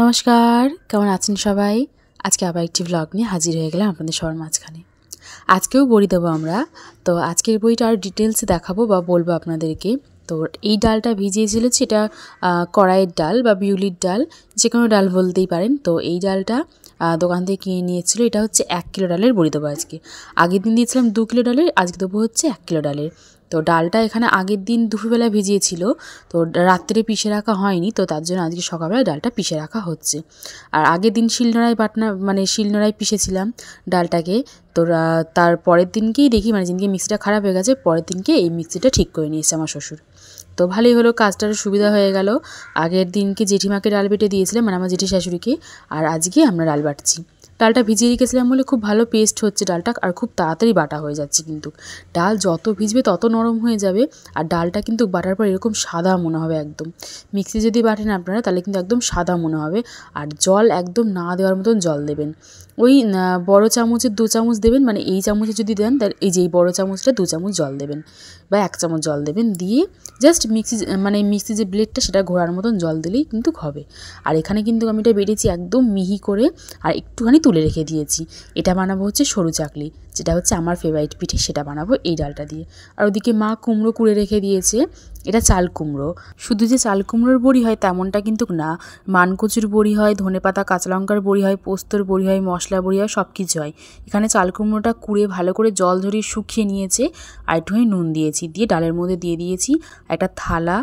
নমস্কার, কেমন আছেন সবাই? আজকে আবার একটি ব্লগ নিয়ে হাজির হয়ে গেলাম আপনাদের সবার মাঝখানে। আজকেও বড়ি দেবো আমরা। তো আজকের বড়িটা আর ডিটেলসে দেখাবো বা বলবো আপনাদেরকে। তো এই ডালটা ভিজিয়েছিলেছি, এটা কড়াইয়ের ডাল বা বিউলির ডাল, যে কোনো ডাল বলতেই পারেন। তো এই ডালটা দোকান থেকে কিনে নিয়েছিল। এটা হচ্ছে 1 কিলো ডালের বড়ি দেবো আজকে। আগের দিন দিয়েছিলাম 2 কিলো ডালের, আজকে দেবো হচ্ছে 1 কিলো ডালের। তো ডালটা এখানে আগের দিন দুপুরবেলা ভিজিয়েছিল, তো রাত্রে পিষে রাখা হয়নি, তো তার জন্য আজকে সকালবেলা ডালটা পিষে রাখা হচ্ছে। আর আগের দিন শিলনোড়ায় পিষেছিলাম ডালটাকে। তো তার পরের দিনকেই দেখি, যেদিনকে মিক্সিটা খারাপ হয়ে গেছে, পরের দিনকে এই মিক্সিটা ঠিক করে নিয়েছে আমার শ্বশুর। তো ভালোই হলো, কাজটার সুবিধা হয়ে গেল। আগের দিনকে জেঠিমাকে ডাল বেটে দিয়েছিলাম, আমার জেঠি শাশুড়িকে, আর আজকে আমরা ডাল বাটছি। ডালটা ভিজিয়ে রেখেছিলাম বলে খুব ভালো পেস্ট হচ্ছে ডালটা, আর খুব তাড়াতাড়ি বাটা হয়ে যাচ্ছে। কিন্তু ডাল যত ভিজবে তত নরম হয়ে যাবে, আর ডালটা কিন্তু বাটার পর এরকম সাদা মনে হবে একদম। মিক্সি যদি বাটেন আপনারা তাহলে কিন্তু একদম সাদা মনে হবে। আর জল একদম না দেওয়ার মতন জল দেবেন। ওই বড় চামচের 2 চামচ দেবেন, এই চামচে যদি দেন তাহলে এই যে বড় চামচটা 2 চামচ জল দেবেন বা 1 চামচ জল দেবেন, দিয়ে জাস্ট মিক্সি যে ব্লেডটা সেটা ঘোরার মতন জল দিলেই কিন্তু হবে। আর এখানে কিন্তু আমি এটা বেটেছি একদম মিহি করে, আর একটুখানি তুলে রেখে দিয়েছি। এটা বানাবো হচ্ছে সরু চাকলি, যেটা হচ্ছে আমার ফেভারিট পিঠে, সেটা বানাবো এই ডালটা দিয়ে। আর ওদিকে মা কুমড়ো কুড়ে রেখে দিয়েছে, এটা চাল কুমড়ো। শুধু যে চাল কুমড়োর বড়ি হয় তেমনটা কিন্তু না, মানকচুর বড়ি হয়, ধনেপাতা কাঁচা লঙ্কার বড়ি হয়, পোস্তর বড়ি হয়, মশলা বড়ি হয়, সব কিছু হয়। এখানে চাল কুমড়োটা কুড়ে ভালো করে জল ঝরিয়ে শুকিয়ে নিয়েছে, আর একটুখানি নুন দিয়েছি, দিয়ে ডালের মধ্যে দিয়ে দিয়েছি। একটা থালা,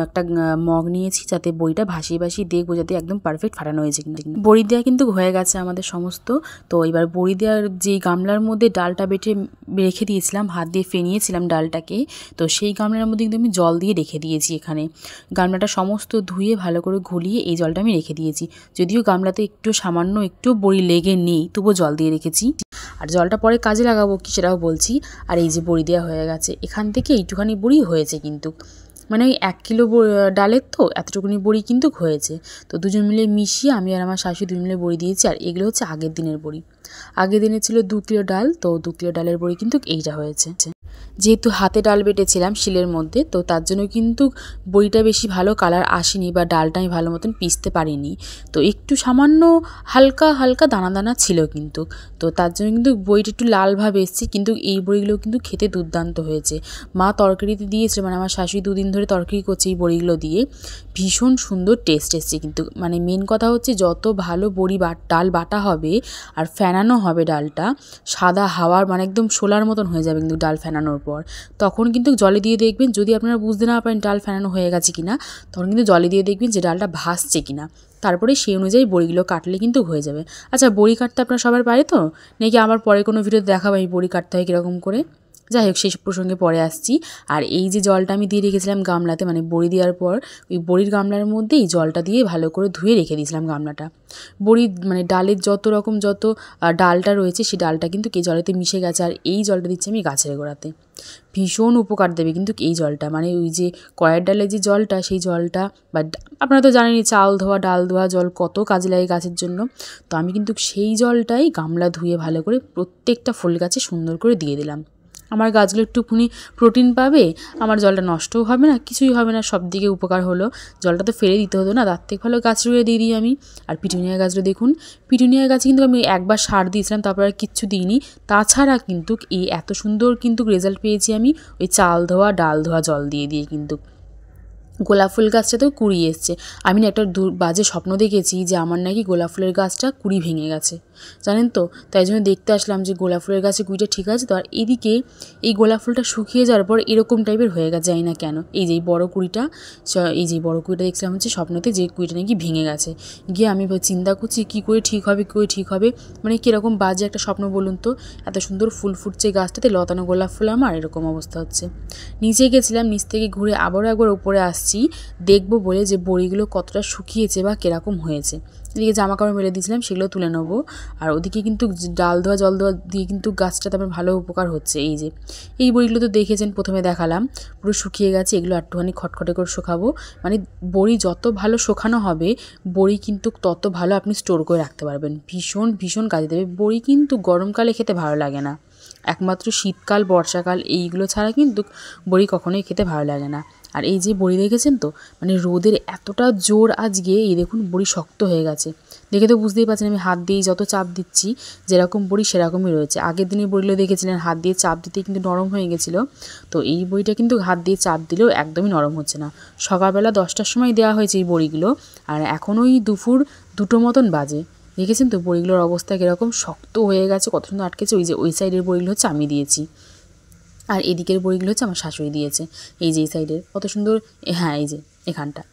একটা মগ নিয়েছি, যাতে বড়িটা ভাসিয়ে ভাসিয়ে দেখবো যাতে একদম পারফেক্ট ফাটানো হয়েছে কিনা। বড়ি দেওয়া কিন্তু হয়ে গেছে আমাদের সমস্ত। তো এবার বড়ি দেওয়ার যে গামলার মধ্যে ডালটা বেটে রেখে দিয়েছিলাম, হাত দিয়ে ফেনিয়েছিলাম ডালটাকে, তো সেই গামলার মধ্যে কিন্তু আমি জল দিয়ে রেখে দিয়েছি। এখানে গামলাটা সমস্ত ধুয়ে ভালো করে ঘুলিয়ে এই জলটা আমি রেখে দিয়েছি। যদিও গামলাতে সামান্য একটু বড়ি লেগে নেই, তবুও জল দিয়ে রেখেছি। আর জলটা পরে কাজে লাগাবো কি সেটাও বলছি। আর এই যে বড়ি দেওয়া হয়ে গেছে, এখান থেকে এইটুখানি বড়ি হয়েছে কিন্তু, ওই 1 কিলো ডালের তো এতটুকুনি বড়ি কিন্তু হয়েছে। তো দুজন মিলে মিশিয়ে আমি আর আমার শাশুড়ি দুজন মিলে বড়ি দিয়েছি। আর এগুলো হচ্ছে আগের দিনের বড়ি। আগের দিনে ছিল 2 কিলো ডাল, তো 2 কিলো ডালের বড়ি কিন্তু এইটা হয়েছে। যেহেতু হাতে ডাল বেটেছিলাম শিলের মধ্যে, তো তার জন্য কিন্তু বড়িটা বেশি ভালো কালার আসেনি, বা ডালটা আমি ভালো মতন পিষতে পারিনি। তো একটু সামান্য হালকা হালকা দানা দানা ছিল কিন্তু, তো তার জন্য কিন্তু বড়িটা একটু লালভাবে এসছে। কিন্তু এই বড়িগুলো কিন্তু খেতে দুর্দান্ত হয়েছে। মা তরকারিতে দিয়েছিল, আমার শাশুড়ি 2 দিন ধরে তরকারি করছে এই বড়িগুলো দিয়ে, ভীষণ সুন্দর টেস্ট এসছে কিন্তু। মেন কথা হচ্ছে যত ভালো ডাল বাটা হবে আর ফেনানো হবে ডালটা, সাদা হাওয়ার একদম শোলার মতন হয়ে যাবে কিন্তু ডাল ফেনানোর পর। তখন কিন্তু জলে দিয়ে দেখবেন, যদি আপনারা বুঝতে না পারেন ডাল ফেনানো হয়ে গেছে কিনা, তখন কিন্তু জলে দিয়ে দেখবেন যে ডালটা ভাসছে কিনা। তারপরে সেই অনুযায়ী বড়িগুলো কাটলে কিন্তু হয়ে যাবে। আচ্ছা, বড়ি কাটতে আপনারা সবার পারে তো নাকি? আমার পরে কোনো ভিডিওতে দেখাবো আমি বড়ি কাটতে হয় কীরকম করে। যাই হোক, সেই প্রসঙ্গে পরে আসছি। আর এই যে জলটা আমি দিয়ে রেখেছিলাম গামলাতে, বড়ি দেওয়ার পর ওই বড়ির গামলার মধ্যে এই জলটা দিয়ে ভালো করে ধুয়ে রেখে দিয়েছিলাম গামলাটা। বড়ি ডালের যত ডালটা রয়েছে সেই ডালটা কিন্তু এই জলেতে মিশে গেছে। আর এই জলটা দিচ্ছি আমি গাছের গোড়াতে, ভীষণ উপকার দেবে কিন্তু এই জলটা। ওই যে কড়াইয়ের ডালের যে জলটা, সেই জলটা বা আপনারা তো জানেনই চাল ধোয়া ডাল ধোয়া জল কত কাজে লাগে গাছের জন্য। তো আমি কিন্তু সেই জলটাই গামলা ধুয়ে ভালো করে প্রত্যেকটা ফুল গাছে সুন্দর করে দিয়ে দিলাম। আমার গাছগুলো একটুখানি প্রোটিন পাবে, আমার জলটা নষ্টও হবে না, কিছুই হবে না, সব দিকে উপকার হলো। জলটা তো ফেলে দিতে হতো না, তার থেকে ভালো গাছ রুয়ে দিয়ে দিই আমি। আর পিটুনিয়া গাছটা দেখুন, পিটুনিয়া গাছে কিন্তু আমি একবার সার দিয়েছিলাম, তারপর আর কিচ্ছু দিইনি। তাছাড়া কিন্তু এই এত সুন্দর কিন্তু রেজাল্ট পেয়েছি আমি ওই চাল ধোয়া ডাল ধোয়া জল দিয়ে কিন্তু। গোলাপ ফুল গাছটাতেও কুড়ি এসছে। আমি একটা বাজে স্বপ্ন দেখেছি যে আমার নাকি গোলাপ ফুলের গাছটা কুড়ি ভেঙে গেছে, জানেন তো। তাই জন্য দেখতে আসলাম যে গোলাপ ফুলের গাছে কুড়িটা ঠিক আছে তো। আর এদিকে এই গোলাপ ফুলটা শুকিয়ে যাওয়ার পর এরকম টাইপের হয়ে গেছে, জানি না কেন। এই যে বড় কুড়িটা দেখছিলাম হচ্ছে স্বপ্নতে, যে কুড়িটা নাকি ভেঙে গেছে। গিয়ে আমি চিন্তা করছি কী করে ঠিক হবে, কীরকম বাজে একটা স্বপ্ন বলুন তো। এত সুন্দর ফুল ফুটছে গাছটাতে, লতানো গোলাপ ফুল, আমার এরকম অবস্থা হচ্ছে। নিচে গেছিলাম, নিচ থেকে ঘুরে আবারও একবার উপরে আসছি দেখবো বলে যে বড়িগুলো কতটা শুকিয়েছে বা কিরকম হয়েছে। এদিকে জামা কাপড় মেলে দিয়েছিলাম, সেগুলো তুলে নেবো। আর ওদিকে কিন্তু ডাল ধোয়া জল ধোয়া দিয়ে কিন্তু গাছটাতে আমার ভালো উপকার হচ্ছে। এই বড়িগুলো তো দেখেছেন, প্রথমে দেখালাম পুরো শুকিয়ে গেছে। এগুলো একটুখানি খটখটে করে শুকাবো। বড়ি যত ভালো শুকানো হবে, বড়ি কিন্তু তত ভালো আপনি স্টোর করে রাখতে পারবেন, ভীষণ ভীষণ কাজে দেবে। বড়ি কিন্তু গরমকালে খেতে ভালো লাগে না, একমাত্র শীতকাল বর্ষাকাল এইগুলো ছাড়া কিন্তু বড়ি কখনোই খেতে ভালো লাগে না। আর এই যে বড়ি দেখেছেন তো, মানে রোদের এতটা জোর আজকে, এই দেখুন বড়ি শক্ত হয়ে গেছে। দেখে তো বুঝতেই পারছেন আমি হাত দিয়েই যত চাপ দিচ্ছি যেরকম বড়ি সেরকমই রয়েছে। আগের দিনের বড়িগুলো দেখেছিলেন হাত দিয়ে চাপ দিতেই কিন্তু নরম হয়ে গেছিলো, তো এই বড়িটা কিন্তু হাত দিয়ে চাপ দিলেও একদমই নরম হচ্ছে না। সকালবেলা 10টার সময় দেওয়া হয়েছে এই বড়িগুলো, আর এখন ওই দুপুর 2টো মতন বাজে। দেখেছেন তো বড়িগুলোর অবস্থা কীরকম শক্ত হয়ে গেছে, কত সুন্দর আটকেছে। ওই যে ওই সাইডের বড়িগুলো হচ্ছে আমি দিয়েছি, আর এদিকের বড়িগুলো হচ্ছে আমার শাশুড়ি দিয়েছে। এই যে এই সাইডের কত সুন্দর, হ্যাঁ এই যে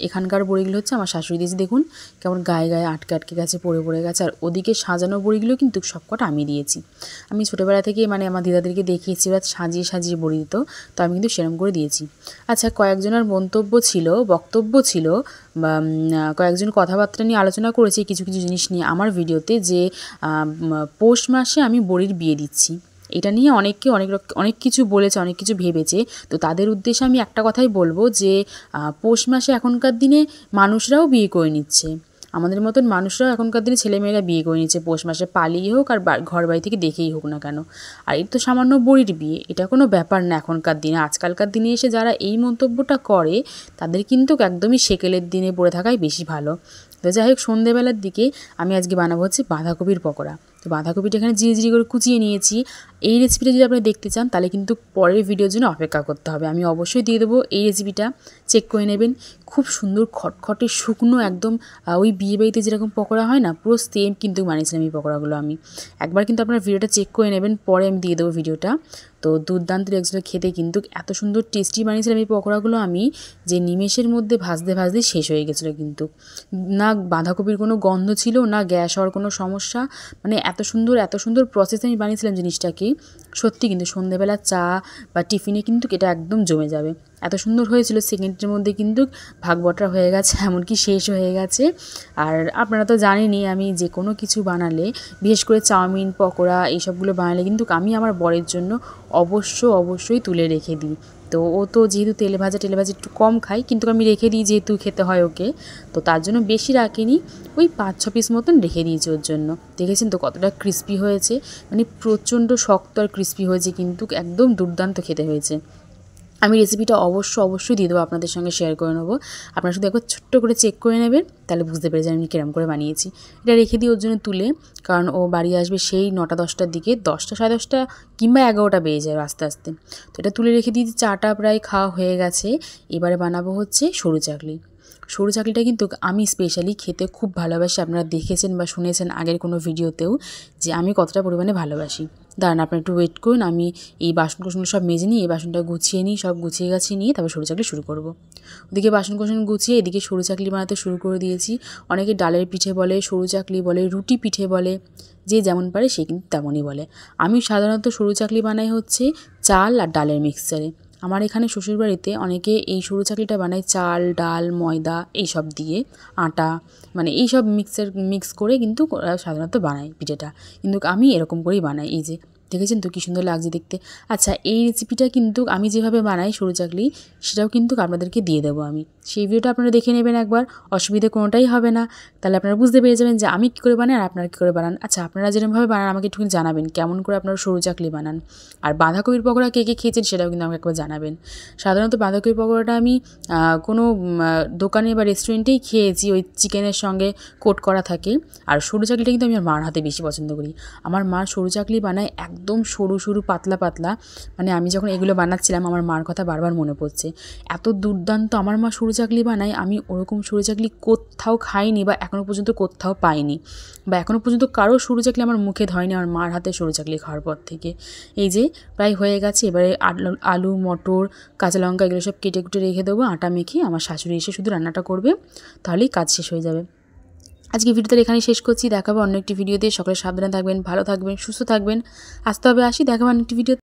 এখানকার বড়িগুলো হচ্ছে আমার শাশুড়ি দিয়েছে। দেখুন কেমন গায়ে গায়ে আটকে আটকে গেছে, পড়ে গেছে। আর ওদিকে সাজানো বড়িগুলো কিন্তু সবকটা আমি দিয়েছি। আমি ছোটোবেলা থেকে মানে আমার দিদাদেরকে দেখিয়েছি ওরা সাজিয়ে সাজিয়ে বড়ি দিত, তো আমি কিন্তু সেরকম করে দিয়েছি। আচ্ছা, কয়েকজনের বক্তব্য ছিল বা কয়েকজন কথাবার্তা নিয়ে আলোচনা করেছে কিছু কিছু জিনিস নিয়ে আমার ভিডিওতে, যে পৌষ মাসে আমি বড়ির বিয়ে দিচ্ছি। এটা নিয়ে অনেকে অনেক কিছু বলেছে, অনেক কিছু ভেবেছে। তো তাদের উদ্দেশ্যে আমি একটা কথাই বলবো যে পৌষ মাসে এখনকার দিনে মানুষরাও বিয়ে করে নিচ্ছে, আমাদের মতন মানুষরাও এখনকার দিনে ছেলেমেয়েরা বিয়ে করে নিচ্ছে পৌষ মাসে, পালিয়ে হোক আর ঘর বাড়ি থেকে দেখেই হোক না কেন। আর এটা তো সামান্য বড়ির বিয়ে, এটা কোনো ব্যাপার না এখনকার দিনে। আজকালকার দিনে এসে যারা এই মন্তব্যটা করে তাদের কিন্তু একদমই সেকেলের দিনে পড়ে থাকাই বেশি ভালো। তো যাই হোক, সন্ধ্যেবেলার দিকে আমি আজকে বানাবো হচ্ছে বাঁধাকপির পকোড়া। তো বাঁধাকপিটা এখানে জিরি করে কুচিয়ে নিয়েছি। এই রেসিপিটা যদি আপনি দেখতে চান তাহলে কিন্তু পরের ভিডিওর জন্য অপেক্ষা করতে হবে, আমি অবশ্যই দিয়ে দেবো এই রেসিপিটা, চেক করে নেবেন। খুব সুন্দর খটখটে শুকনো একদম, ওই বিয়েবাড়িতে যেরকম পকোড়া হয় না, পুরো সেম কিন্তু বানিয়েছিলাম এই পকোড়াগুলো আমি। একবার কিন্তু আপনার ভিডিওটা চেক করে নেবেন, পরে আমি দিয়ে দেবো ভিডিওটা। তো দুর্দান্ত লেগেছিলো খেতে, কিন্তু এত সুন্দর টেস্টি বানিয়েছিলাম এই পকোড়াগুলো আমি, যে নিমেষের মধ্যে ভাজতে ভাজতে শেষ হয়ে গেছিলো। কিন্তু না বাঁধাকপির কোনো গন্ধ ছিল, না গ্যাস হওয়ার কোনো সমস্যা, মানে এত সুন্দর প্রসেসে আমি বানিয়েছিলাম জিনিসটাকে। সত্যি কিন্তু সন্ধ্যেবেলা চা বা টিফিনে কিন্তু এটা একদম জমে যাবে, এত সুন্দর হয়েছিল। সেকেন্ডের মধ্যে কিন্তু ভাগ বটরা হয়ে গেছে, এমনকি শেষ হয়ে গেছে। আর আপনারা তো জানেনই আমি যে কোনো কিছু বানালে, বিশেষ করে চাউমিন পকোড়া এইসবগুলো বানালে কিন্তু আমি আমার বরের জন্য অবশ্যই তুলে রেখে দিই। তো ও তো যেহেতু তেলে ভাজা একটু কম খায়, কিন্তু আমি রেখে দিই যেহেতু খেতে হয় ওকে, তো তার জন্য বেশি রাখিনি, ওই 5-6 পিস মতন রেখে দিয়েছি ওর জন্য। দেখেছেন তো কতটা ক্রিস্পি হয়েছে, মানে প্রচণ্ড শক্ত আর ক্রিস্পি হয়েছে, কিন্তু একদম দুর্দান্ত খেতে হয়েছে। আমি রেসিপিটা অবশ্যই দিয়ে দেবো, আপনাদের সঙ্গে শেয়ার করে নেবো। আপনারা শুধু একবার ছোট্ট করে চেক করে নেবেন, তাহলে বুঝতে পেরে যাবেন আমি কীরকম করে বানিয়েছি। এটা রেখে দিই ওর জন্য তুলে, কারণ ও বাড়ি আসবে সেই 9টা-10টার দিকে, 10টা সাড়ে 10টা কিংবা 11টা বেজে যাবে আস্তে আস্তে। তো এটা তুলে রেখে দিয়েছি, চাটা প্রায় খাওয়া হয়ে গেছে। এবারে বানাবো হচ্ছে সরু চাকলিটা কিন্তু আমি স্পেশালি খেতে খুব ভালোবাসি। আপনারা দেখেছেন বা শুনেছেন আগের কোনো ভিডিওতেও যে আমি কতটা পরিমাণে ভালোবাসি। দাঁড়ান, আপনারা একটু ওয়েট করুন, আমি এই বাসনকোসনগুলো সব মেজে নিই, এই বাসনটা গুছিয়ে নিই, সব গুছিয়ে গাছিয়ে নিয়ে তারপর সরু চাকলি শুরু করব। ওদিকে বাসনকোসন গুছিয়ে এদিকে সরু চাকলি বানাতে শুরু করে দিয়েছি। অনেকে ডালের পিঠে বলে, সরু চাকলি বলে, রুটি পিঠে বলে, যে যেমন পারে সে কিন্তু তেমনই বলে। আমি সাধারণত সরু চাকলি বানাই হচ্ছে চাল আর ডালের মিক্সচারে। আমার এখানে শ্বশুরবাড়িতে অনেকে এই সরু চাকলিটা বানায় চাল, ডাল, ময়দা এইসব দিয়ে, আটা, মানে এইসব মিক্স করে কিন্তু সাধারণত বানায় পিঠেটা, কিন্তু আমি এরকম করেই বানাই। এই যে দেখেছেন তো কী সুন্দর লাগছে দেখতে। আচ্ছা, এই রেসিপিটা কিন্তু আমি যেভাবে বানাই সরু চাকলি, সেটাও কিন্তু আপনাদেরকে দিয়ে দেবো আমি, সেই ভিডিওটা আপনারা দেখে নেবেন একবার, অসুবিধে কোনোটাই হবে না। তাহলে আপনারা বুঝতে পেরে যাবেন যে আমি কী করে বানাই আর আপনারা কী করে বানান। আচ্ছা, আপনারা যেরকমভাবে বানান আমাকে একটু জানাবেন, কেমন করে আপনারা সরু চাকলি বানান। আর বাঁধাকপির পকোড়া কে খেয়েছেন সেটাও কিন্তু আমাকে একবার জানাবেন। সাধারণত বাঁধাকপির পকোড়াটা আমি কোনো দোকানে বা রেস্টুরেন্টেই খেয়েছি, ওই চিকেনের সঙ্গে কোট করা থাকে। আর সরু চাকলিটা কিন্তু আমি আমার মার হাতে বেশি পছন্দ করি। আমার মা সরু চাকলি বানায় একদম সরু পাতলা, মানে আমি যখন এগুলো বানাচ্ছিলাম আমার মার কথা বারবার মনে পড়ছে, এত দুর্দান্ত আমার মা সরু চাকলি বানায়। আমি ওরকম সরু চাকলি কোথাও খাইনি বা এখনও পর্যন্ত কোথাও পাইনি, বা এখনও পর্যন্ত কারো সরু চাকলি আমার মুখে ধরেনি আমার মার হাতে সরু চাকলি খাওয়ার পর থেকে। এই যে প্রায় হয়ে গেছে, এবারে আলু, মটর, কাঁচা লঙ্কা এগুলো সব কেটে কুটে রেখে দেবো, আটা মেখে আমার শাশুড়ি এসে শুধু রান্নাটা করবে, তাহলেই কাজ শেষ হয়ে যাবে। আজকে ভিডিওটা এখানেই শেষ করছি, দেখাবো অন্য একটি ভিডিওতে। সকলে সাবধানে থাকবেন, ভালো থাকবেন, সুস্থ থাকবেন। আসতে হবে, আসি, দেখাবো অন্য একটি ভিডিও।